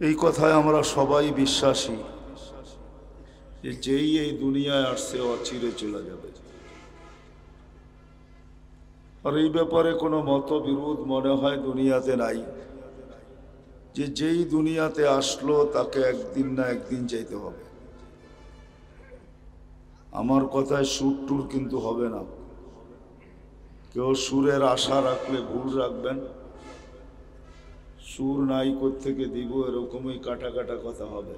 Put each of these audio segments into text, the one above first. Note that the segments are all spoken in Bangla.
এই কথায় আমরা সবাই বিশ্বাসী যে যেই এই দুনিয়ায় আসছে অচিরে চলে যাবে। আর এই ব্যাপারে কোনো মতবিরোধ মনে হয় দুনিয়াতে নাই, যে যেই দুনিয়াতে আসলো তাকে একদিন না একদিন যেতে হবে। আমার কথায় সুর টুর কিন্তু হবে না, কেউ সুরের আশা রাখলে ভুল রাখবেন। সুর নাই কোত্থেকে দিব, এরকমই কাটা কাটা কথা হবে।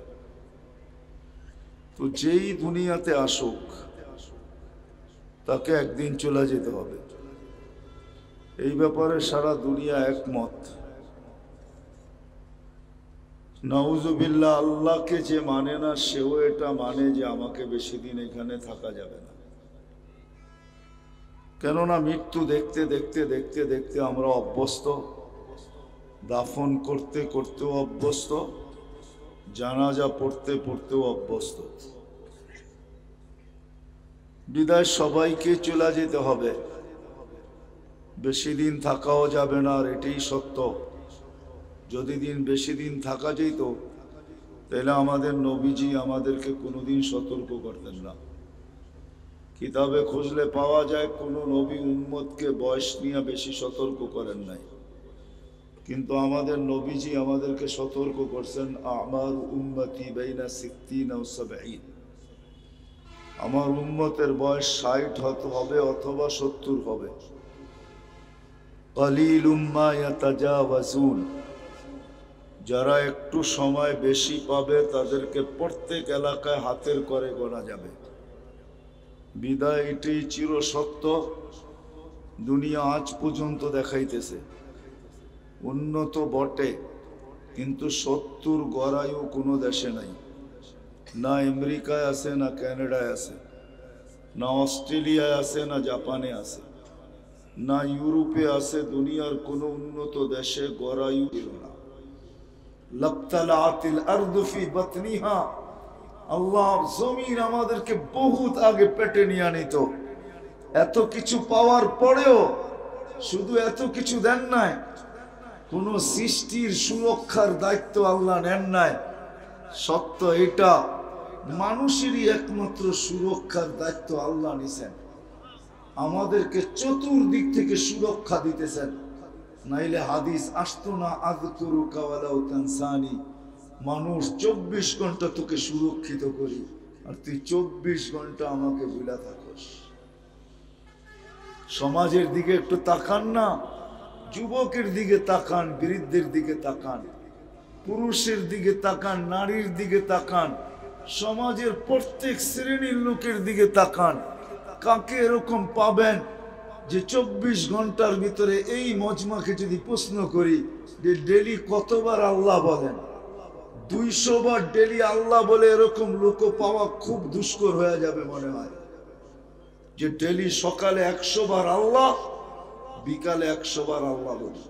তো যেই দুনিয়াতে আসুক তাকে একদিন চলে যেতে হবে, এই ব্যাপারে সারা দুনিয়া একমত। নাউজুবিল্লাহ, আল্লাহকে যে মানে না সেও এটা মানে যে আমাকে বেশি দিন এখানে থাকা যাবে না। কেননা মৃত্যু দেখতে দেখতে দেখতে দেখতে আমরা অভ্যস্ত, দাফন করতে করতেও অভ্যস্ত, জানাজা পড়তে পড়তেও অভ্যস্ত। বিদায় সবাইকে চলে যেতে হবে, বেশি দিন থাকাও যাবে না, আর এটাই সত্য। যদি বেশি দিন থাকা যেত তাহলে আমাদের নবীজি আমাদেরকে কোনোদিন সতর্ক করতেন না। কিতাবে খুঁজলে পাওয়া যায় কোনো নবী উম্মতকে বয়স নিয়ে বেশি সতর্ক করেন নাই, কিন্তু আমাদের নবীজি আমাদেরকে সতর্ক করছেন, আমার উম্মতি বাইনা সিত্তিনা ওয়া সাবঈন, আমার উম্মতের বয়স 60 হবে অথবা 70 হবে। কালিলুম মা ইয়াতাজাওয়াজুন, যারা একটু সময় বেশি পাবে তাদেরকে প্রত্যেক এলাকায় হাতের করে গোনা যাবে। বিদায় এটাই চির সত্য, দুনিয়া আজ পর্যন্ত দেখাইতেছে। উন্নত বটে, কিন্তু 70 গড়ায়ও কোনো দেশে নাই, না আমেরিকায় আছে, না কানাডায় আছে, না অস্ট্রেলিয়ায় আছে, না জাপানে আছে, না ইউরোপে আছে। দুনিয়ার কোনো উন্নত দেশে গড়ায়ু ছিল না। লাবতালাতিল আরদু ফি বাতনিহা, আল্লাহ জমিন আমাদেরকে বহুত আগে পেটে নিয়ে আনিত। এত কিছু পাওয়ার পরেও শুধু এত কিছু দেন নাই, কোন সৃষ্টির সুরক্ষার দায়িত্ব আল্লাহ নেন নাই। সত্য এটা, মানুষেরই একমাত্র সুরক্ষার দায়িত্ব আল্লাহ নিছেন, আমাদেরকে চতুর্দিক থেকে সুরক্ষা দিতেছেন। নাইলে হাদিস আসতো না, আযকুরুকা ওয়ালাউ তানসানি, মানুষ 24 ঘন্টা তোকে সুরক্ষিত করি আর তুই 24 ঘন্টা আমাকে ভুলা থাকস। সমাজের দিকে একটু তাকান না, যুবকের দিকে তাকান, বৃদ্ধের দিকে তাকান, পুরুষের দিকে তাকান, নারীর দিকে তাকান, সমাজের প্রত্যেক শ্রেণীর লোকের দিকে তাকান। কাকে এরকম পাবেন যে 24 ঘন্টার ভিতরে এই মজমাকে যদি প্রশ্ন করি যে ডেলি কতবার আল্লাহ বলেন, 200 বার ডেলি আল্লাহ বলে, এরকম লোক পাওয়া খুব দুষ্কর হয়ে যাবে মনে হয়। যে ডেলি সকালে 100 বার আল্লাহ, বিকালে 100 বার আল্লাহ বলি,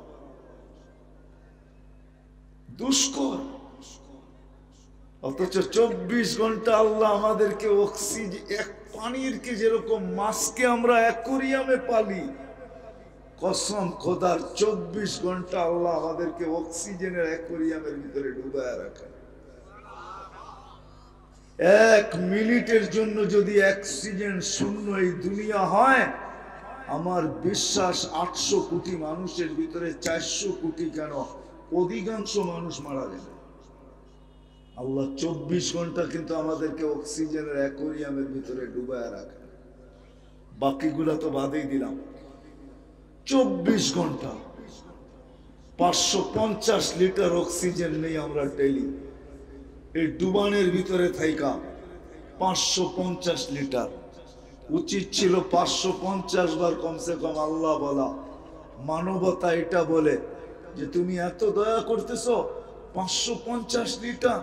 দুষ্কর। অথচ 24 ঘন্টা আল্লাহ আমাদেরকে অক্সিজেন, এক পানিরকে যেরকম মাছকে আমরা অ্যাকোরিয়ামে পালি, কসম খোদার 24 ঘন্টা আল্লাহ আমাদেরকে অক্সিজেনের অ্যাকোরিয়ামের ভিতরে ডুবায় রাখেন। 1 মিনিটের জন্য যদি অক্সিজেন শূন্য এই দুনিয়া হয়, আমার বিশ্বাস 800 কোটি মানুষের ভিতরে 400 কোটি কেন অধিকাংশ মানুষ মারা যাবে। আল্লাহ 24 ঘন্টা কিন্তু আমাদেরকে অক্সিজেনের অ্যাকোরিয়ামের ভিতরে ডুবায় রাখেন। বাকিগুলা তো বাদেই দিলাম, 24 ঘন্টা 550 লিটার অক্সিজেন নেই আমরা ডেলি। এই ডুবানের ভিতরে থাইকা 550 লিটার, উচিত ছিল 550 বার কমসে কম আল্লাহ বলা। মানবতা এটা বলে যে তুমি এত দয়া করতেছো, 550 লিটার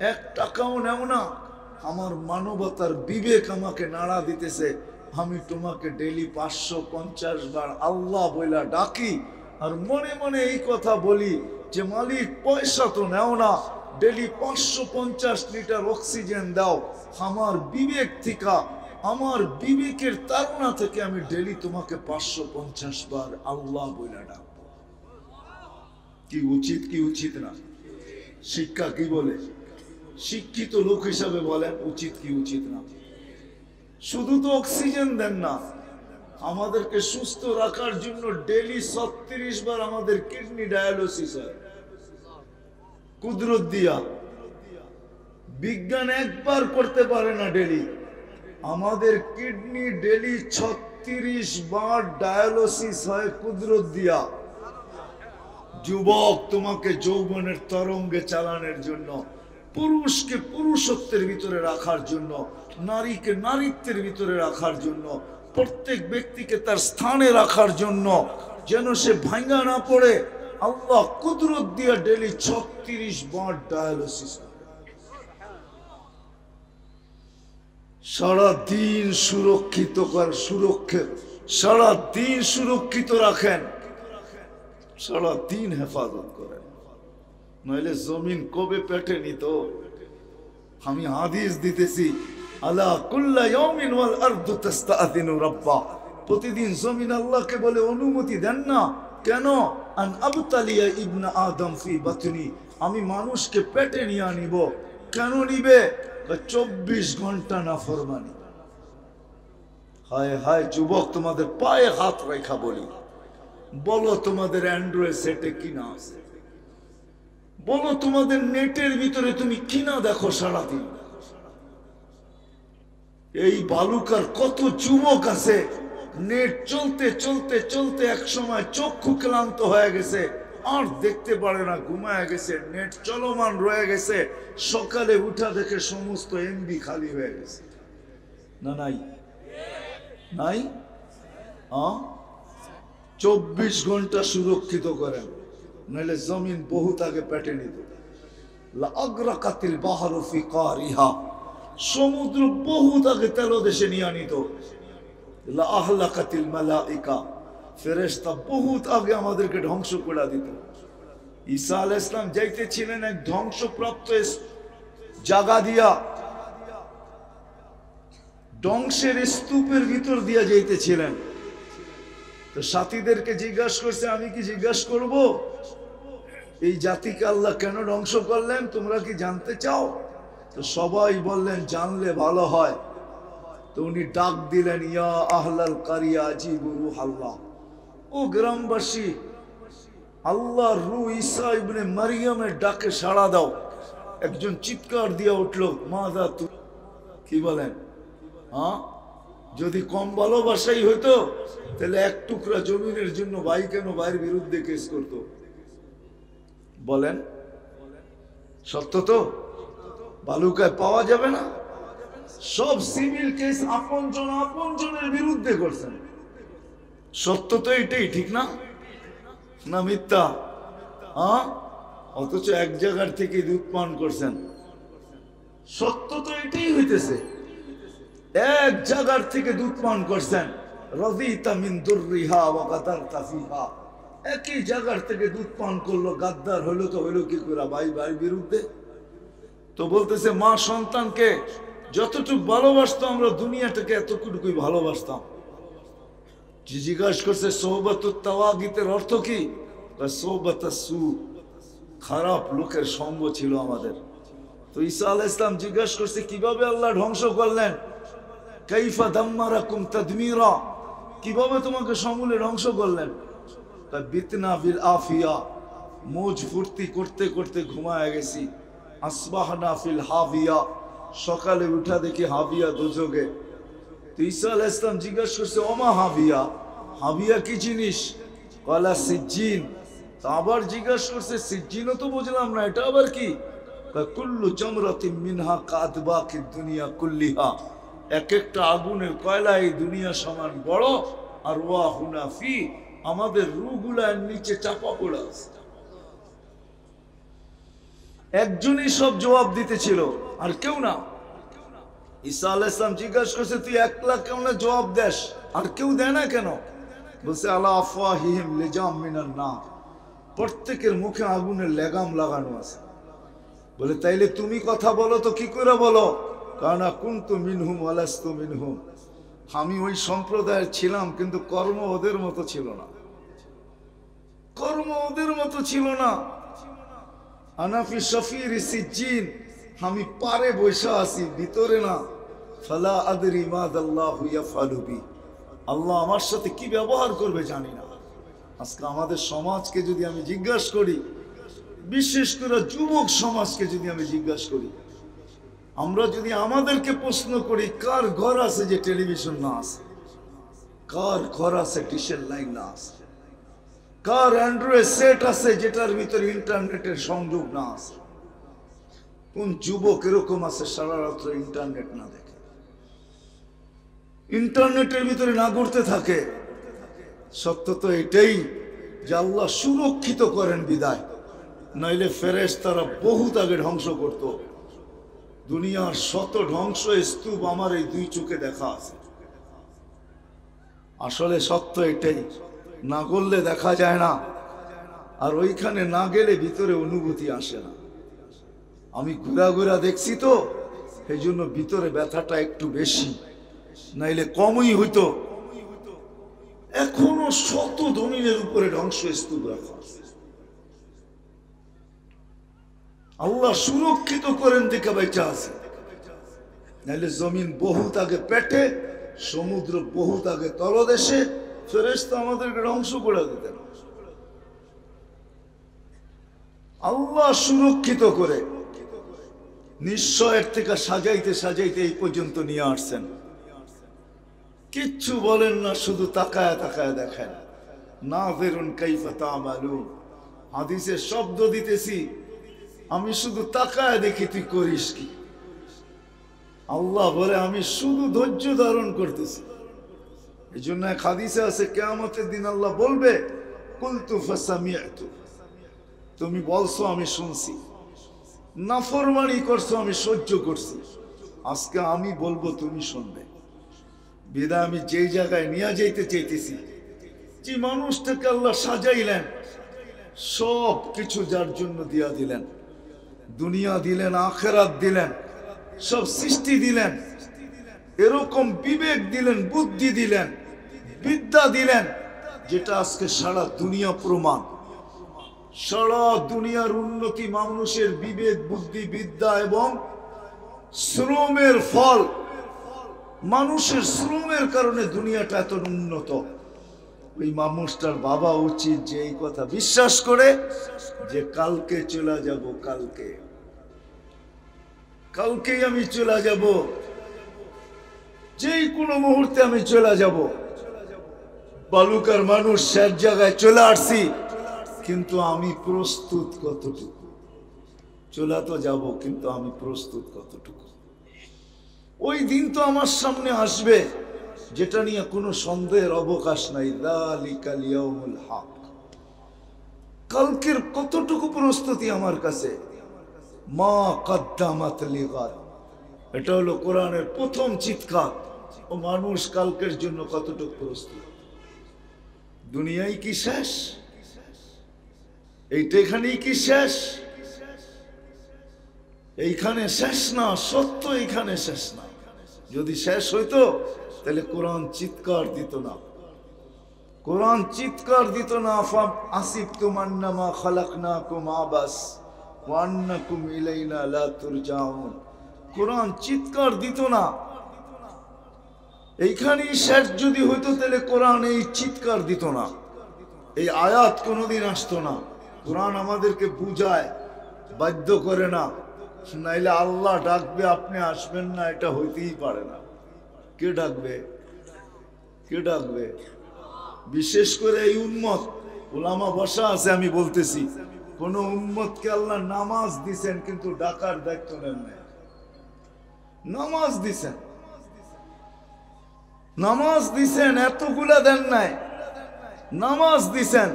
1 টাকাও নেও না। আমার মানবতার বিবেক আমাকে নাড়া দিতেছে, আমি তোমাকে ডেলি 550 বার আল্লাহ বইলা ডাকি, আর মনে মনে এই কথা বলি যে মালিক পয়সা তো নেও না, ডেলি 550 লিটার অক্সিজেন দাও। আমার বিবেক থেকে, আমার বিবেকের তাড়না থেকে আমি ডেলি তোমাকে 550 বার আল্লাহ বইলা ডাকবো। কি উচিত কি উচিত না? শিক্ষা কি বলে? শিক্ষিত লোক হিসাবে বলেন উচিত কি উচিত না? শুধু তো অক্সিজেন দেন না, আমাদেরকে সুস্থ রাখার জন্য ডেলি 36 বার আমাদের কিডনি ডায়ালিসিস হয় কুদরত দিয়া। বিজ্ঞান একবার করতে পারে না ডেলি। আমাদের কিডনি ডেলি 36 বার ডায়ালিসিস হয় কুদরত দিয়া। যুবক, তোমাকে যৌবনের তরঙ্গে চালানোর জন্য, পুরুষকে পুরুষত্বের ভিতরে রাখার জন্য, নারীকে নারীত্বের ভিতরে রাখার জন্য, প্রত্যেক ব্যক্তিকে তার স্থানে রাখার জন্য, যেন সে ভাঙা না পড়ে, আল্লাহ কুদরত দিয়া ডেলি 36 বার ডায়ালিসিস। সারা দিন সুরক্ষিত সারা দিন সুরক্ষিত রাখেন, সারা দিন হেফাজত করেন, নইলে জমিন কবে পেটে নিত। আমি হাদিস দিতেছি, আলা কুল্লা ইয়াউমিন ওয়াল আরদু তাস্তাআযিনু রাব্বা। প্রতিদিন জমিন আল্লাহকে বলে অনুমতি দেন না কেন? আন আবতালিয়া ইবনা আদম ফি বাতনি, আমি মানুষকে পেটে নিয়ে নিব। কেন নিবে? 24 ঘন্টা নাফরমানি। হায় হায় যুবক, তোমাদের পায়ে হাত রেখা বলি, বলো তোমাদের অ্যান্ড্রয়েড সেটে কিনা আছে? বলো তোমাদের নেটের ভিতরে তুমি কিনা দেখো সারাদিন? এই বালুকার কত যুবক আছে, নেট চলতে চলতে চলতে এক সময় চক্ষু ক্লান্ত হয়ে গেছে, আর দেখতে পারে না, ঘুমায় গেছে, নেট চলমান রয়ে গেছে, সকালে উঠা দেখে সমস্ত এমবি খালি হয়ে গেছে। না নাই? নাই? 24 ঘন্টা সুরক্ষিত করেন, নইলে জমিন বহুত আগে পেটে নিত। লাআগরাকাতিল বাহরু ফি কারিহা, সমুদ্র বহুত আগে তেলদেশে নিয়ে নিত। লাআহলাকাতিল মালাইকা, ফেরেশতা বহুত আগে আমাদেরকে ধ্বংস করে দিত। ঈসা আলাইহিস সালাম যাইতেছিলেন এক ধ্বংসপ্রাপ্ত জায়গা দিয়া, ধ্বংসের স্তূপের ভিতর দিয়া যাইতেছিলেন। তো সাথীদেরকে জিজ্ঞাসা করছে, আমি কি জিজ্ঞাসা করব এই জাতিকে আল্লাহ কেন ধ্বংস করলেন? তোমরা কি জানতে চাও? তো সবাই বললেন জানলে ভালো হয়। তো উনি ডাক দিলেন, ইয়া আহলাল কারিয়া আজিবু রূহাল্লাহ, ও গ্রামবাসী, আল্লাহর রূহ ঈসা ইবনে মারইয়ামের ডাকে সাড়া দাও। একজন চিৎকার দিয়ে উঠল, মাযা তু, কি বলেন? যদি কম ভালোবাসাই হইতো তাহলে এক টুকরা জমিনের জন্য ভাই কেন ভাইয়ের বিরুদ্ধে কেস করত? বলেন সত্য তো? বালুকায় পাওয়া যাবে না? সব সিভিল কেস আপনজনের বিরুদ্ধে করছেন। সত্য তো এটাই, ঠিক না? না মিথ্যা? অথচ এক জায়গার থেকে দুধ পান করছেন। সত্য তো এটাই হইতেছে, এক জায়গার থেকে দুধ পান করছেন। রাযিতা মিন দুররিহা ওয়া গাদারতা ফিহা, একই জায়গার থেকে দুধ পান করলো, গাদ্দার হইলো। তো হইলো কি করে? ভাই ভাই বিরুদ্ধে। তো বলতেছে মা সন্তানকে যতটুকু ভালোবাসতো আমরা দুনিয়াটাকে এতটুকুই ভালোবাসতাম। জিজ্ঞাসা করছে সোহবতুত তাওয়াগিতের অর্থ কি? সোহবতুস সু, খারাপ লোকের সঙ্গ ছিল আমাদের। তো ঈসা আলাইহিস সালাম জিজ্ঞাসা করছে কিভাবে আল্লাহ ধ্বংস করলেন? কাইফা দাম্মারাকুম তাদমিরা, কিভাবে তোমাকে সমূলে ধ্বংস করলেন? বিতনা বিল আফিয়া, মৌজ ফুর্তি করতে করতে ঘুমায় গেছি। আসবাহনা ফিল হাবিয়া, সকালে উঠা দেখি হাবিয়া দোজগে। তো ঈসা আলাইহিস সালাম জিজ্ঞাসা করছে ওমা হাবিয়া, হাবিয়া কি জিনিস? কলা সিজ্জিন। তো আবার জিজ্ঞাসা করছে সিজ্জিনও তো বুঝলাম না, এটা আবার কি? কুল্লু জামরাতিন মিনহা কাদবাকিদ দুনিয়া কুল্লিহা, এক একটা আগুনের কয়লা এই দুনিয়া সমান বড়, আর ওয়া হুনা ফি, আমাদের রূহগুলার নিচে চাপা পড়ে আছে। একজনই সব জবাব দিতেছিল, আর কেউ না। ঈসা আলাইহিস সালাম জিজ্ঞাসা করছে তুই একলা কেমন জবাব দেস, আর কেউ দেয় না কেন? বলছে আলা আফওয়াহিহিম লিজাম মিনান নার, প্রত্যেকের মুখে আগুনের লেগাম লাগানো আছে। বলে তাইলে তুমি কথা বলো তো কি করে বলো? কারণ কুনতু মিনহুম ওয়ালাস্তু মিনহুম, আমি ওই সম্প্রদায়ের ছিলাম কিন্তু কর্ম ওদের মতো ছিল না, কর্ম ওদের মতো ছিল না। আনাফি শফির সিজ্জিন, আমি পারে বসে আছি, ভিতরে না। ফালা আদরি মাদাল্লাহু ইয়াফআলু বি, আল্লাহ আমার সাথে কি ব্যবহার করবে জানি না। আজকে আমাদের সমাজকে যদি আমি জিজ্ঞাসা করি, বিশেষ করে যুবক সমাজকে যদি আমি জিজ্ঞাসা করি, আমরা যদি আমাদেরকে প্রশ্ন করি, কার ঘর আছে যে টেলিভিশন না আছে? কার ঘর আছে ডিশের লাইন না আছে? কার অ্যান্ড্রয়েড সেট আছে যেটার ভিতরে ইন্টারনেটের সংযোগ না আছে? কোন যুবক এরকম আছে সারা রাত্র ইন্টারনেট না দেখে, ইন্টারনেটের ভিতরে না ঘুরতে থাকে? সত্য তো এটাই যে আল্লাহ সুরক্ষিত করেন বিদায়, নাইলে ফেরেশতারা বহুত আগে ধ্বংস করত। দুনিয়ার শত ধ্বংস স্তূপ আমার এই দুই চোখে দেখা আছে। আসলে সত্য এটাই, না করলে দেখা যায় না, আর ওইখানে না গেলে ভিতরে অনুভূতি আসে না। আমি ঘুরা ঘুরা দেখছি তো, এই জন্য ভিতরে ব্যথাটা একটু বেশি, নাইলে কমই হইতো। এখনো শত জমিনের উপরে ধ্বংস স্তূপ রাখা আছে। আল্লাহ সুরক্ষিত করেন দেখে বেঁচে আছে, নাইলে জমিন বহুত আগে পেটে, সমুদ্র বহুত আগে তলদেশে, ফেরেশতা আমাদেরকে ধ্বংস করে দিতেন। আল্লাহ সুরক্ষিত করে নিশ্চয়ের থেকে সাজাইতে সাজাইতে এই পর্যন্ত নিয়ে আসছেন। কিচ্ছু বলেন না, শুধু তাকায় তাকায় দেখেন। নাযিরুন কাইফা তা'মালুন, হাদিসের শব্দ দিতেছি, আমি শুধু তাকায় দেখি তুই করিস কি। আল্লাহ বলে আমি শুধু ধৈর্য ধারণ করতেছি। এই জন্য এক হাদিসে আছে, কিয়ামতের দিন আল্লাহ বলবে, কুলতু ফাসামি'তু, তুমি বলছো আমি শুনছি, নাফরমানি করছো আমি সহ্য করছি, আজকে আমি বলবো তুমি শুনবে। বিদায় আমি যেই জায়গায় নিয়ে যাইতে চাইতেছি, যে মানুষটাকে আল্লাহ সাজাইলেন, সব কিছু যার জন্য দিয়া দিলেন, দুনিয়া দিলেন, আখিরাত দিলেন, সব সৃষ্টি দিলেন, এরকম বিবেক দিলেন, বুদ্ধি দিলেন, বিদ্যা দিলেন, যেটা আজকে সারা দুনিয়া প্রমাণ। সারা দুনিয়ার উন্নতি মানুষের বিবেক, বুদ্ধি, বিদ্যা এবং শ্রমের ফল। মানুষের শ্রমের কারণে দুনিয়াটা এত উন্নত। ওই মানুষটার বাবা উচিত যে এই কথা বিশ্বাস করে যে কালকে চলে যাব, কালকেই আমি চলে যাব, যেই কোনো মুহূর্তে আমি চলে যাব। বালুকার মানুষ শেষ জায়গায় চলে আসছি, কিন্তু আমি প্রস্তুত কতটুকু? চলে তো যাব, কিন্তু আমি প্রস্তুত কতটুকু? ওই দিন তো আমার সামনে আসবে, যেটা নিয়ে কোনো সন্দেহের অবকাশ নাই। যালিকাল ইয়াউমুল হক, কালকের কতটুকু প্রস্তুতি আমার কাছে? মা কদ্দামাত লিগাদ, এটা হলো কোরআনের প্রথম চিৎকার। ও মানুষ কালকের জন্য কতটুকু প্রস্তুত? দুনিয়ায় কি শেষ? এইটা এখানেই কি শেষ? এইখানে শেষ না, সত্য এইখানে শেষ না। যদি শেষ হইতো তাহলে কোরআন চিৎকার দিত না, কোরআন চিৎকার দিত না, ফাম আসিবতুম আন্নামা খালাকনাকুম আবাস ওয়া আন্নাকুম ইলাইনা লা তুরজাউন, কোরআন চিৎকার দিত না। এইখানেই শেষ যদি হইতো তাহলে কোরআন এই চিৎকার দিত না, এই আয়াত কোনোদিন আসতো না। কোরআন আমাদেরকে বুঝায়, বাধ্য করে না, নাইলে আল্লাহ ডাকবে আপনি আসবেন না, এটা হইতেই পারে না। কে ডাকবে? কে ডাকবে? বিশেষ করে এই উম্মত, ওলামা বসা আছে, আমি বলতেছি, কোন উম্মতকে আল্লাহ নামাজ দিছেন কিন্তু ডাকার দায়িত্ব নেন নাই। নামাজ দিছেন, নামাজ দিছেন, এতগুলা দেন নাই। নামাজ দিছেন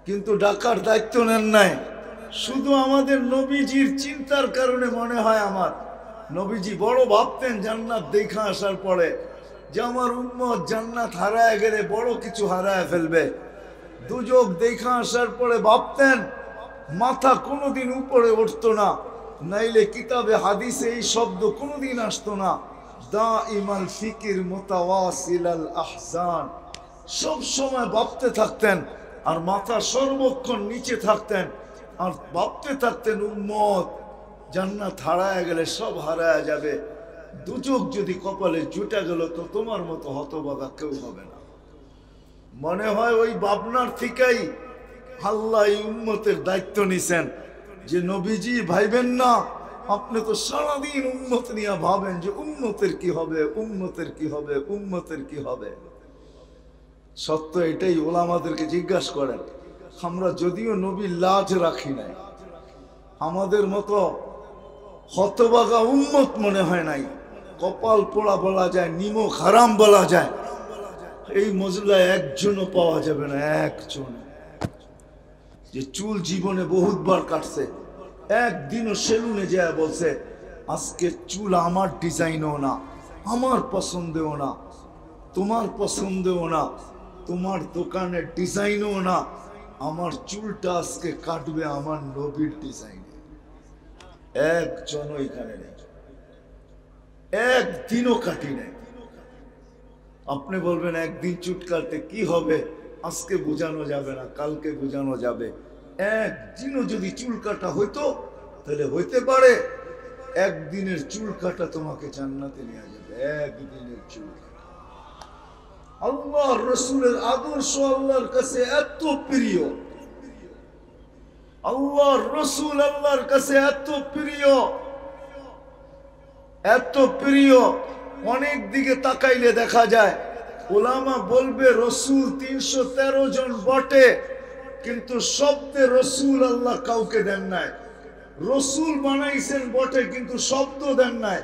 কিন্তু ডাকার দায়িত্ব নেন নাই। শুধু আমাদের নবীজির চিন্তার কারণে মনে হয় আমার নবীজি বড় ভাবতেন জান্নাত দেখা আসার পরে যে আমার উম্মত জান্নাত হারায় গেলে বড় কিছু হারায় ফেলবে। দুজক দেখা আসার পরে ভাবতেন মাথা কোনোদিন উপরে উঠতো না, নাইলে কিতাবে হাদিসে এই শব্দ কোনোদিন আসতো না। দাইমাল ফিকির মুতাওয়াসিলাল আহজান, সব সময় ভাবতে থাকতেন আর মাথা সর্বক্ষণ নিচে থাকতেন। আর ভাবতে থাকতেন উম্মত জান্নাত হারায় গেলে সব হারায় যাবে, দুচোখ যদি কপালে জুটে গেল তো তোমার মতো হতভাগা কেউ হবে না। মনে হয় ওই ভাবনার থেকেই আল্লাহ এই উম্মতের দায়িত্ব নিছেন যে নবীজি ভাইবেন না, আপনি তো সারাদিন উম্মত নিয়ে ভাবেন যে উম্মতের কি হবে, উম্মতের কি হবে, উম্মতের কি হবে। সত্য এটাই, ওলামাদেরকে জিজ্ঞাসা করেন। আমরা যদিও নবীর লাজ রাখি নাই, আমাদের মতো হতভাগা উম্মত মনে হয় নাই। কপাল পোড়া বলা যায়, নিমক হারাম বলা যায়, এই মজলায় একজনও পাওয়া যাবে না। একজন যে চুল জীবনে বহুতবার কাটছে, একদিনও সেলুনে যায় বলছে আজকে চুল আমার ডিজাইনও না, আমার পছন্দেও না, তোমার পছন্দেও না, তোমার দোকানের ডিজাইনও না, আমার চুলটা আজকে কাটবে আমার নবীর ডিজাইনে। একজনও এখানে নেই, একদিনও কাটি নেই। আপনি বলবেন একদিন চুল কাটতে কি হবে, আজকে বোঝানো যাবে না, কালকে বোঝানো যাবে। একদিনও যদি চুল কাটা হইতো তাহলে হইতে পারে একদিনের চুল কাটা তোমাকে জান্নাতে নিয়ে যাবে। একদিনের চুল কাটা। আল্লাহ রসুলের আদর্শ আল্লাহর কাছে এত প্রিয়, আল্লাহ রসুল আল্লাহর কাছে এত প্রিয়, এত প্রিয়। অনেক দিকে তাকাইলে দেখা যায় ওলামা বলবে রসুল 313 জন বটে, কিন্তু শব্দে রসুল আল্লাহ কাউকে দেন নাই। রসুল বানাইছেন বটে কিন্তু শব্দ দেন নাই,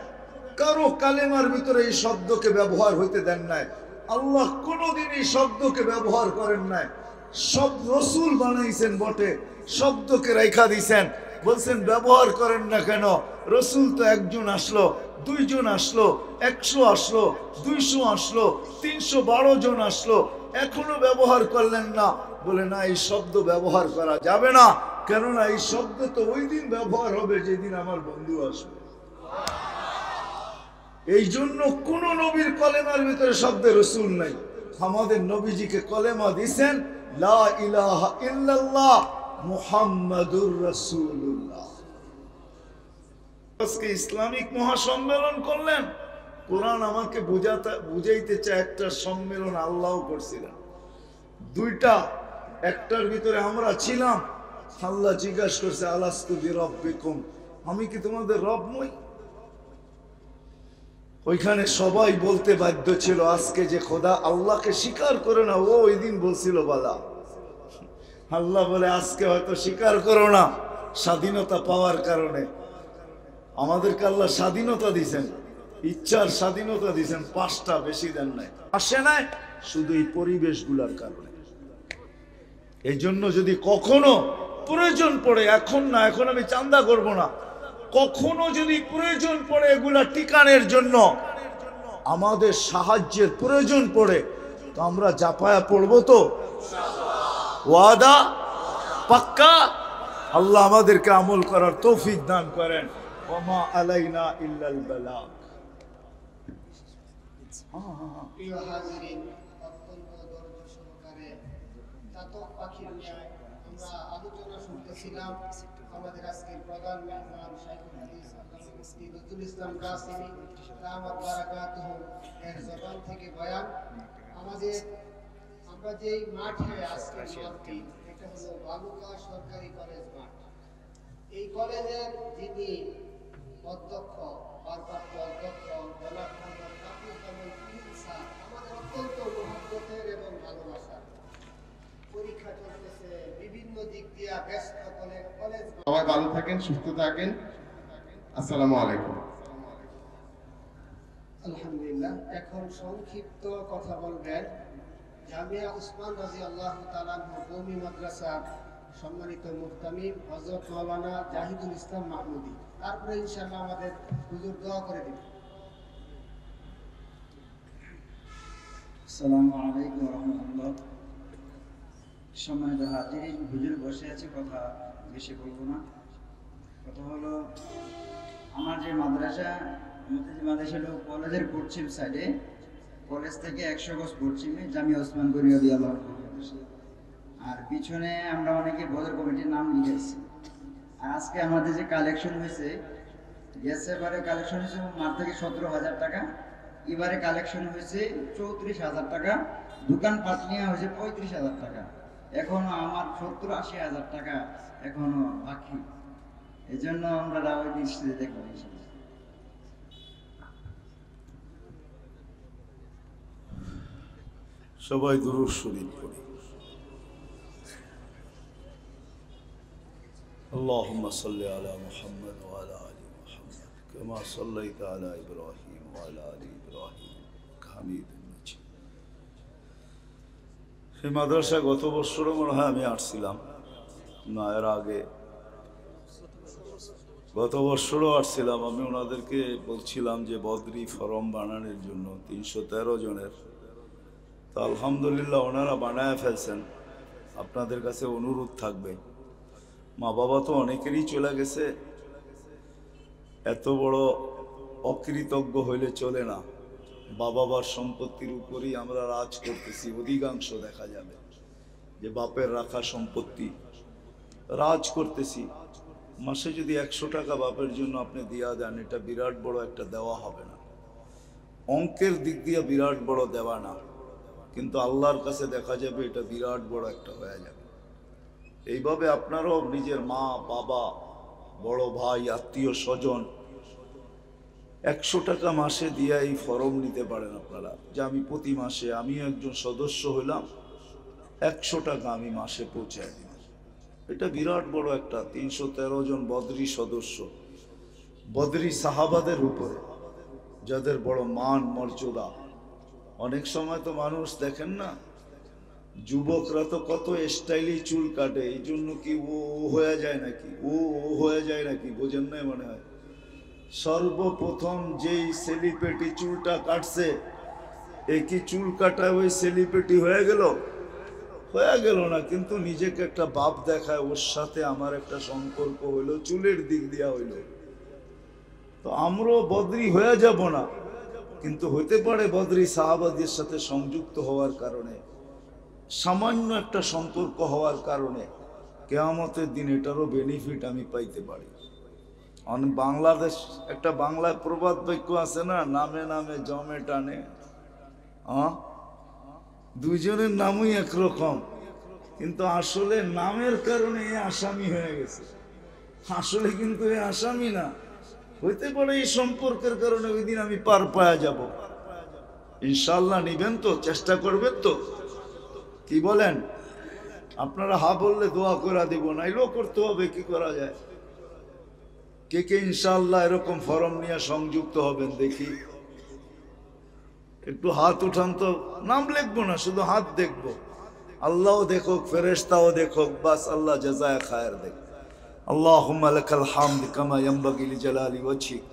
কারো কালেমার ভিতরে এই শব্দকে ব্যবহার হইতে দেন নাই। আল্লাহ কোনোদিন এই শব্দকে ব্যবহার করেন নাই। সব রসুল বানাইছেন বটে, শব্দকে রেখা দিছেন, বলছেন ব্যবহার করেন না কেন? রসুল তো একজন আসলো, দুইজন আসলো, 100 আসলো, 200 আসলো, 312 জন আসলো, এখনো ব্যবহার করলেন না। বলে না, এই শব্দ ব্যবহার করা যাবে না, কেননা এই শব্দ তো ওই দিন ব্যবহার হবে যেদিন আমার বন্ধু আসবে। এই জন্য কোন নবীর কলেমার ভিতরে শব্দে রসুল নাই। আমাদের নবীজিকে কলেমা দিছেন লা ইলাহা ইল্লাল্লাহ মুহাম্মাদুর রাসূলুল্লাহ। আজকে ইসলামিক মহাসম্মেলন করলেন, কোরআন আমাকে বুঝাইতে চায় একটা সম্মেলন আল্লাহ করছিলেন, দুইটা, একটার ভিতরে আমরা ছিলাম। আল্লাহ জিজ্ঞাসা করছে আলাস্তু বিরাব্বিকুম, আমি কি তোমাদের রব নই? ওইখানে সবাই বলতে বাধ্য ছিল আজকে যে খোদা আল্লাহকে স্বীকার করে না, ও ওই দিন বলছিল বালা। আল্লাহ বলে আজকে হয়তো স্বীকার করো না, স্বাধীনতা পাওয়ার কারণে। আমাদেরকে আল্লাহ স্বাধীনতা দিয়েছেন, ইচ্ছার স্বাধীনতা দিয়েছেন, 5টা, বেশি দেন নাই। আসে নাই শুধু এই পরিবেশগুলোর কারণে। এই জন্য যদি কখনো প্রয়োজন পড়ে, এখন না, এখন আমি চান্দা করব না, কখনো যদি প্রয়োজন পড়ে এগুলা টিকানোর জন্য আমাদের সাহায্যের প্রয়োজন পড়ে, তো আমরা জাপায়া পড়বো তো? ওয়াদা পাক্কা? আল্লাহ আমাদেরকে আমল করার তৌফিক দান করেন। ওমা আলাইনা ইল্লাল বালাগ। প্রিয় হাজিরিন, অত্যন্ত ধৈর্য সহকারে চাতক পাখির ন্যায় আমরা আলোচনা শুনতেছিলাম। আমাদের আজকের প্রধান মেহমান শাইখুল হাদিস মুফতি নজরুল ইসলাম কাসেমী দামাত বারাকাতুহু এর জবান থেকে বয়ান। আমাদের আমরা যেই মাঠে আজকে মাঠটি, এটা হলো বালুকা সরকারি কলেজ মাঠ। এই কলেজের যিনি অধ্যক্ষ, ভারপ্রাপ্ত অধ্যক্ষ জনাব মোহাম্মদ কামরুজ্জামান স্যার, আমাদের অত্যন্ত মহব্বতের এবং ভালোবাসার। পরীক্ষা চলতেছে, বিভিন্ন দিক দিয়ে ব্যস্ত কলেজ। সবাই ভালো থাকেন, সুস্থ থাকেন। আসসালামু আলাইকুম। আলহামদুলিল্লাহ। এখন সংক্ষিপ্ত কথা বলবেন জামিয়া উসমান রাদিয়াল্লাহু তাআলা আনহু কওমি মাদ্রাসার সম্মানিত মুহতামিম হযরত মাওলানা জাহিদুল ইসলাম মাহমুদী। তারপরে ইনশাআল্লাহ আমাদের হুজুর দোয়া করে দিবেন। আসসালামু আলাইকুম ওয়া রাহমাতুল্লাহ। সম্মানিত হাজিরিন, হুজুর বসে আছে, কথা বেশি বলবো না। কথা হলো আমার যে মাদ্রাসা, হলো কলেজের পশ্চিম সাইডে, কলেজ থেকে 100 গজ পশ্চিমে জামিয়া ওসমান গনি রাদিয়াল্লাহু আনহু। আর পিছনে আমরা অনেকে বদর কমিটির নাম লিখেছি। আজকে আমাদের যে কালেকশন হয়েছে, গেছে এবারে কালেকশন হয়েছে মার থেকে 17,000 টাকা, এবারে কালেকশন হয়েছে 34,000 টাকা, দোকানপাট নিয়ে হয়েছে 35,000 টাকা। এখনো আমার 70-80,000 টাকা এখনো বাকি। এই জন্য আমরা রাওয়াই দৃষ্টিতে দেখবো ইনশাআল্লাহ। সবাই দুরূদ শরীফ পড়ি। اللهم صل على محمد وعلى آل محمد كما صليت على إبراهيم وعلى آل إبراهيم حميد مجيد। সেই মাদ্রাসা গত বছরও মনে হয় আমি আসছিলাম, না এর আগে গত বছরও আসছিলাম। আমি ওনাদেরকে বলছিলাম যে বদরি ফরম বানানোর জন্য 313 জনের, তো আলহামদুলিল্লাহ ওনারা বানায় ফেলছেন। আপনাদের কাছে অনুরোধ থাকবে, মা বাবা তো অনেকেরই চলে গেছে, এত বড় অকৃতজ্ঞ হইলে চলে না। বাবার সম্পত্তির উপরই আমরা রাজ করতেছি, অধিকাংশ দেখা যাবে যে বাপের রাখা সম্পত্তি রাজ করতেছি। মাসে যদি 100 টাকা বাপের জন্য আপনি দিয়া দেন, এটা বিরাট বড় একটা দেওয়া হবে না, অঙ্কের দিক দিয়ে বিরাট বড় দেওয়া না, কিন্তু আল্লাহর কাছে দেখা যাবে এটা বিরাট বড় একটা হয়ে যাবে। এইভাবে আপনারাও নিজের মা বাবা, বড় ভাই, আত্মীয় স্বজন 100 টাকা মাসে দিয়ে এই ফরম নিতে পারেন আপনারা, যে আমি প্রতি মাসে, আমি একজন সদস্য হইলাম, 100 টাকা আমি মাসে পৌঁছায় দিলাম। এটা বিরাট বড় একটা 313 জন বদরি সদস্য, বদরি সাহাবাদের উপরে যাদের বড় মান মর্যাদা। অনেক সময় তো মানুষ দেখেন না, যুবকরা তো কত স্টাইলি চুল কাটে, এই জন্য কি ও হয়ে যায় নাকি, ও হয়ে যায় নাকি, বোঝেন নাই মনে হয়। সর্বপ্রথম যেই সেলিব্রিটি চুলটা কাটছে, একই চুল কাটা ওই সেলিব্রিটি হয়ে গেল? হয়ে গেল না, কিন্তু নিজেকে একটা বাপ দেখায়, ওর সাথে আমার একটা সম্পর্ক হইলো, চুলের দিক দিয়া হইলো। তো আমরাও বদরি হয়ে যাব না, কিন্তু হইতে পারে বদরি সাহাবাদের সাথে সংযুক্ত হওয়ার কারণে, সামান্য একটা সম্পর্ক হওয়ার কারণে কিয়ামতের দিন এটারও বেনিফিট আমি পাইতে পারি। বাংলাদেশ একটা বাংলায় প্রবাদ বাক্য আছে না, নামে নামে জমে টানে। দুইজনের নামই একরকম, কিন্তু আসলে নামের কারণে এ আসামি হয়ে গেছে, আসলে কিন্তু এ আসামি না। হইতে পারে এই সম্পর্কের কারণে ওই দিন আমি পার পায়া যাব। ইনশাল্লাহ নিবেন তো, চেষ্টা করবেন তো, কি বলেন? আপনারা হা বললে দোয়া করে দিব, নাইলেও করতে হবে, কি করা যায়? কে কে ইনশাআল্লাহ এরকম ফরম নিয়ে সংযুক্ত হবেন দেখি? একটু হাত উঠান তো, নাম লিখবো না, শুধু হাত দেখবো। আল্লাহও দেখুক, ফেরেশতাও দেখুক, বাস আল্লাহ জাযায়ে খায়ের দেখ। আল্লাহুম্মা লাকাল হামদ কামা ইয়ানবাগি লিজালালি ওয়াজহিক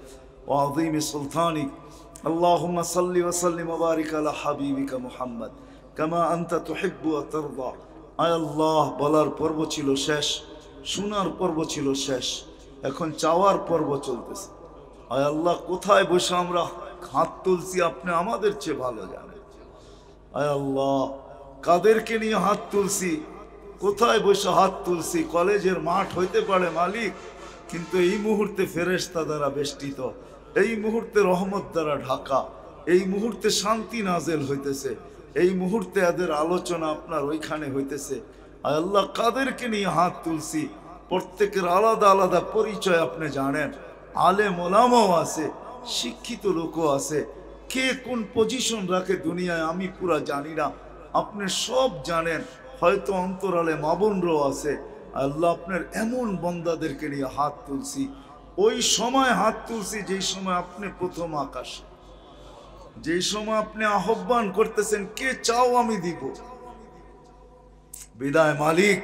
ওয়া আযীমি সুলতানিক। আল্লাহুম্মা সাল্লি ওয়া সাল্লিম ওয়া বারিক আলা হাবিবিকা মুহাম্মদ কামা আনতা তুহিব্বু ওয়া তারদা। আয় আল্লাহ, বলার পর্ব ছিল শেষ, শোনার পর্ব ছিল শেষ, এখন চাওয়ার পর্ব চলতেছে। আয় আল্লাহ, কোথায় বসে আমরা হাত তুলছি আপনি আমাদের চেয়ে ভালো জানেন। আয় আল্লাহ, কাদেরকে নিয়ে হাত তুলছি, কোথায় বসে হাত তুলছি, কলেজের মাঠ হইতে পারে মালিক, কিন্তু এই মুহূর্তে ফেরেশতা দ্বারা বেষ্টিত, এই মুহূর্তে রহমত দ্বারা ঢাকা, এই মুহূর্তে শান্তি নাজেল হইতেছে, এই মুহূর্তে এদের আলোচনা আপনার ওইখানে হইতেছে। আয় আল্লাহ, কাদেরকে নিয়ে হাত তুলছি, প্রত্যেকের আলাদা আলাদা পরিচয় আপনি জানেন। আলেম ওলামাও আছে, শিক্ষিত লোকও আছে, কে কোন পজিশন রাখে দুনিয়ায় আমি পুরা জানি না, আপনি সব জানেন। হয়তো অন্তরালে মাবনরাও আছে। আল্লাহ, আপনার এমন বন্দাদেরকে নিয়ে হাত তুলছি, ওই সময় হাত তুলছি যেই সময় আপনি প্রথম আকাশে, যেই সময় আপনি আহ্বান করতেছেন, কে চাও আমি দিব। বিদায় মালিক,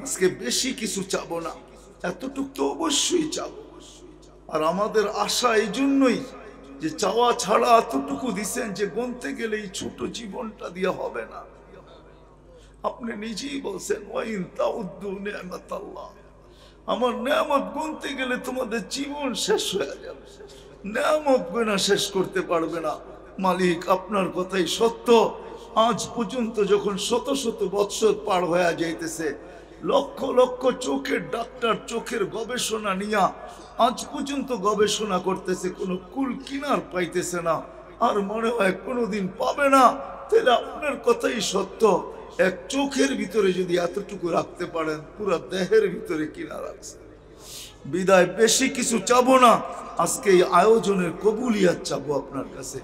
আজকে বেশি কিছু চাবো না, এতটুক তো অবশ্যই চাবো। আর আমাদের আশা এই জন্যই যে চাওয়া ছাড়া এতটুকু দিছেন যে গুনতে গেলে এই ছোট জীবনটা দিয়ে হবে না। আপনি নিজেই বলছেন, ওয়াইন তাউদ্দু নি'মাতাল্লাহ, আমার নেয়ামত গুনতে গেলে তোমাদের জীবন শেষ হয়ে যাবে, নেয়ামত গোনা শেষ করতে পারবে না। মালিক, আপনার কথাই সত্য। আজ পর্যন্ত যখন শত শত বৎসর পার হয়ে যাইতেছে, লক্ষ লক্ষ চোখের ডাক্তার চোখের গবেষণা নিয়া আজ পর্যন্ত গবেষণা করতেছে, কোনো কুল কিনার পাইতেছে না, আর মনে হয় কোনোদিন পাবে না। তাহলে আপনার কথাই সত্য, এক চোখের ভিতরে যদি এতটুকু রাখতে পারেন, পুরো দেহের ভিতরে কিনা রাখছে। বিদায় বেশি কিছু চাবো না, আজকে এই আয়োজনের কবুলিয়াত চাবো আপনার কাছে।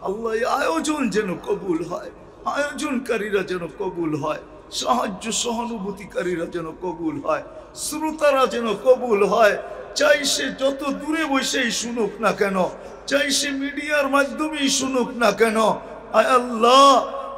আল্লাহ এই আয়োজন যেন কবুল হয়, আয়োজনকারীরা যেন কবুল হয়, সাহায্য সহানুভূতিকারীরা যেন কবুল হয়, শ্রোতারা যেন কবুল হয়। চাই সে যত দূরে বসেই শুনুক না কেন, চাই সে মিডিয়ার মাধ্যমেই শুনুক না কেন, আয় আল্লাহ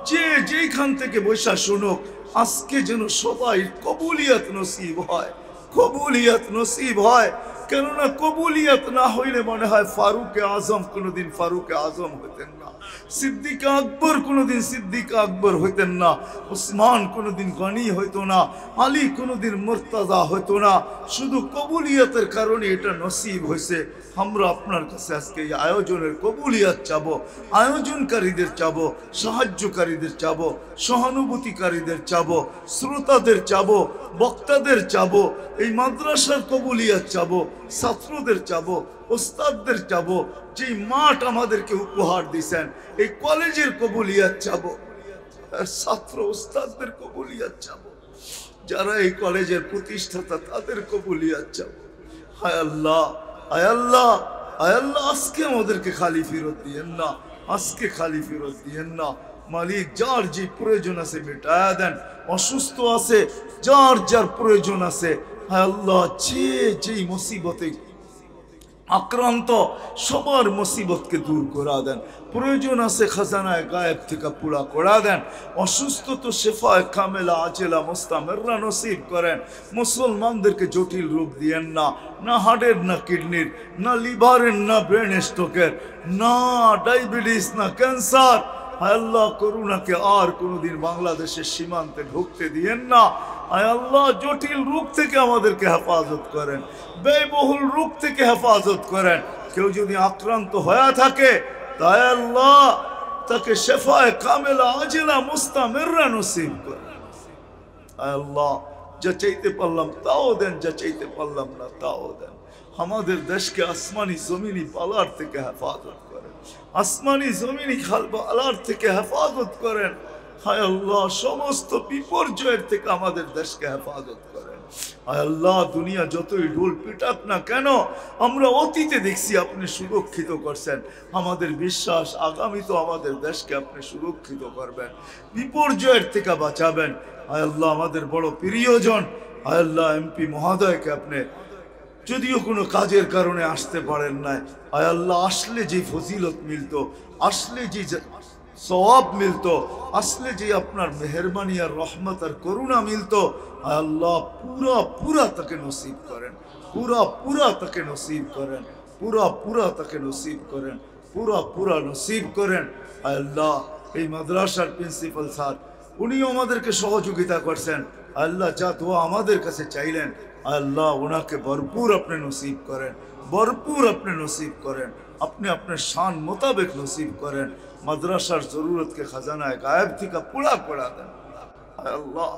যে যেখান থেকে বসা শুনুক, আজকে যেন সবাই কবুলিয়াত নসিব হয়, কবুলিয়াত নসিব হয়। কেননা কবুলিয়াত না হইলে মনে হয় ফারুকে আজম কোনোদিন ফারুকে আজম হইতেন না, সিদ্দিকা আকবর কোনোদিন সিদ্দিকা আকবর হইতেন না, উসমান কোনোদিন গনি হইতো না, আলী কোনোদিন মুর্তাজা হইতো না। শুধু কবুলিয়াতের কারণে এটা নসিব হয়েছে। আমরা আপনার কাছে আজকে এই আয়োজনের কবুলিয়াত চাবো, আয়োজনকারীদের চাবো, সাহায্যকারীদের চাবো, সহানুভূতিকারীদের চাবো, শ্রোতাদের চাবো, বক্তাদের চাবো, এই মাদ্রাসার কবুলিয়াত চাবো, ছাত্রদের চাবো, ওস্তাদদের চাবো, যেই মাঠ আমাদেরকে উপহার দিয়েছেন এই কলেজের কবুলিয়াত চাবো, আর ছাত্র ওস্তাদদের কবুলিয়াত চাবো, যারা এই কলেজের প্রতিষ্ঠাতা তাদের কবুলিয়াত চাবো। হায় আল্লাহ, আয় আল্লাহ, আয় আল্লাহ, আজকে আমাদেরকে খালি ফেরত দিয়েন না, আজকে খালি ফেরত দিয়েন না। মালিক যার যে প্রয়োজন আছে মেটায়া দেন, অসুস্থ আছে যার যার প্রয়োজন আছে, হায় আল্লাহ যে যেই মুসিবতে আক্রান্ত সবার মুসিবতকে দূর করা দেন। প্রয়োজন আছে খাজানায় গায়েব থেকে পুরা করা দেন। অসুস্থ তো শেফায় কামেলা আজেলা মুস্তামেররা নসিব করেন। মুসলমানদেরকে জটিল রোগ দিয়েন না, না হার্টের, না কিডনির, না লিভারের, না ব্রেন স্ট্রোকের, না ডায়াবেটিস, না ক্যান্সার। হায় আল্লাহ করুণাকে আর কোনোদিন বাংলাদেশের সীমান্তে ঢুকতে দিয়েন না। আয় আল্লাহ জটিল রোগ থেকে আমাদেরকে হেফাজত করেন, ব্যয়বহুল রোগ থেকে হেফাজত করেন। কেউ যদি আক্রান্ত হয়ে থাকে তাই আল্লাহ তাকে শেফায়ে কামেলা আজেলা মুস্তামেররা নসিব করেন। আয় আল্লাহ যা চাইতে পারলাম তাও দেন, যা চাইতে পারলাম না তাও দেন। আমাদের দেশকে আসমানি জমিনি পালার থেকে হেফাজত করেন, আসমানি জমিনি খালবালার থেকে হেফাজত করেন। হায় আল্লাহ সমস্ত বিপর্যয়ের থেকে আমাদের দেশকে হেফাজত করেন। হায় আল্লাহ দুনিয়া যতই ঢোল পিটাক না কেন, আমরা অতীতে দেখছি আপনি সুরক্ষিত করছেন। আমাদের বিশ্বাস আগামী তো আমাদের দেশকে আপনি সুরক্ষিত করবেন, বিপর্যয়ের থেকে বাঁচাবেন। হায় আল্লাহ আমাদের বড় প্রিয়জন হায় আল্লাহ এমপি মহোদয়কে আপনি যদিও কোনো কাজের কারণে আসতে পারেন নাই, আয় আল্লাহ আসলে যে ফজিলত মিলত, আসলে যে সওয়াব মিলত, আসলে যে আপনার মেহরবানি আর রহমত আর করুণা মিলত, আয় আল্লাহ পুরা পুরা তাকে নসিব করেন, পুরা পুরা তাকে নসিব করেন, পুরা পুরা তাকে নসিব করেন, পুরা পুরা নসিব করেন। আয় আল্লাহ এই মাদ্রাসার প্রিন্সিপাল স্যার উনিও আমাদেরকে সহযোগিতা করছেন। আল্লাহ যা দোয়া আমাদের কাছে চাইলেন আল্লাহ ওনাকে ভরপুর আপনি নসিব করেন, ভরপুর আপনি নসিব করেন, আপনি আপনার শান মোতাবেক নসিব করেন। মাদ্রাসার জরুরতকে খাজানায় গায়েব থেকে পুরা করা দেন আল্লাহ,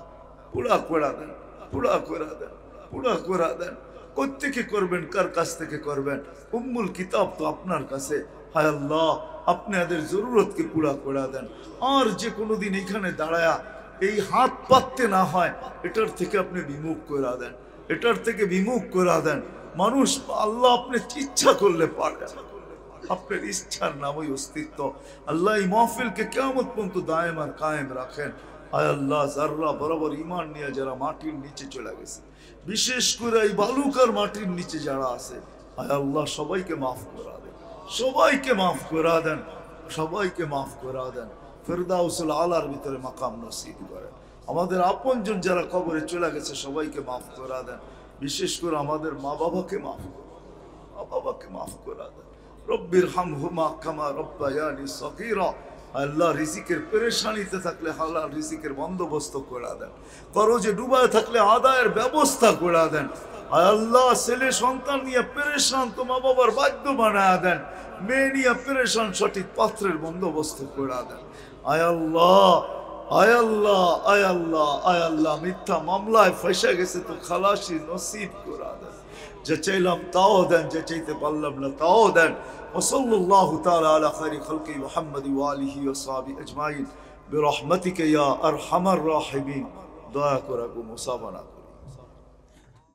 পুরা করা দেন, পুরা করা দেন, পুরা করা দেন। কোত্থেকে করবেন, কার কাছ থেকে করবেন? উম্মুল কিতাব তো আপনার কাছে। হায় আল্লাহ আপনি এদের জরুরতকে পুরা করে দেন। আর যে কোনোদিন এখানে দাঁড়ায়া এই হাত পাততে না হয় এটার থেকে আপনি বিমুখ করে দেন, এটার থেকে বিমুখ করে দেন। মানুষ আল্লাহ আপনি ইচ্ছা করলে পারেন, আপনার ইচ্ছার নামই অস্তিত্ব। আল্লাহ এই মাহফিলকে কিয়ামত পর্যন্ত দায়েম আর কায়েম রাখেন। আয় আল্লাহ যাররা বরাবর ঈমান নিয়ে যারা মাটির নিচে চলে গেছে, বিশেষ করে এই বালুকার মাটির নিচে যারা আছে, আয় আল্লাহ সবাইকে মাফ করা দেন, সবাইকে মাফ করা দেন, সবাইকে মাফ করা দেন। ফিরদাউসুল আলার ভিতরে মাকাম নসিব করেন। আমাদের আপনজন যারা কবরে চলে গেছে সবাইকে মাফ করা দেন। বিশেষ করে আমাদের মা বাবাকে মাফ করেন, মা বাবাকে মাফ করা দেন। রব্বির হামহুমা কামা রব্বায়ানি সগীরা। আল্লাহ রিজিকের পেরেশানিতে থাকলে হালাল রিজিকের বন্দোবস্ত করে দেন। করজে ডুবায় থাকলে আদায়ের ব্যবস্থা করে দেন। আল্লাহ ছেলে সন্তান নিয়ে পেরেশান তো মা বাবার বাধ্য বানায় দেন। মেয়ে নিয়ে পেরেশান সঠিক পাত্রের বন্দোবস্ত করে দেন। আয় আল্লাহ আয় আল্লাহ, আয় আল্লাহ, আয় আল্লাহ, মিথ্যা মামলায় ফেসে গেছে তো খালাসি নসিব করা দেন। যে চাইলাম তাও দেন, যে চাইতে পারলাম না তাও দেন। ওসল্লাল্লাহু তাআলা আলা খায়রি খালকি মুহাম্মাদি ওয়া আলিহি ওয়া সাহবিহি আজমাইন বিরহমাতিকা ইয়া আরহামার রাহিমিন। দয়া করে মুসাফা না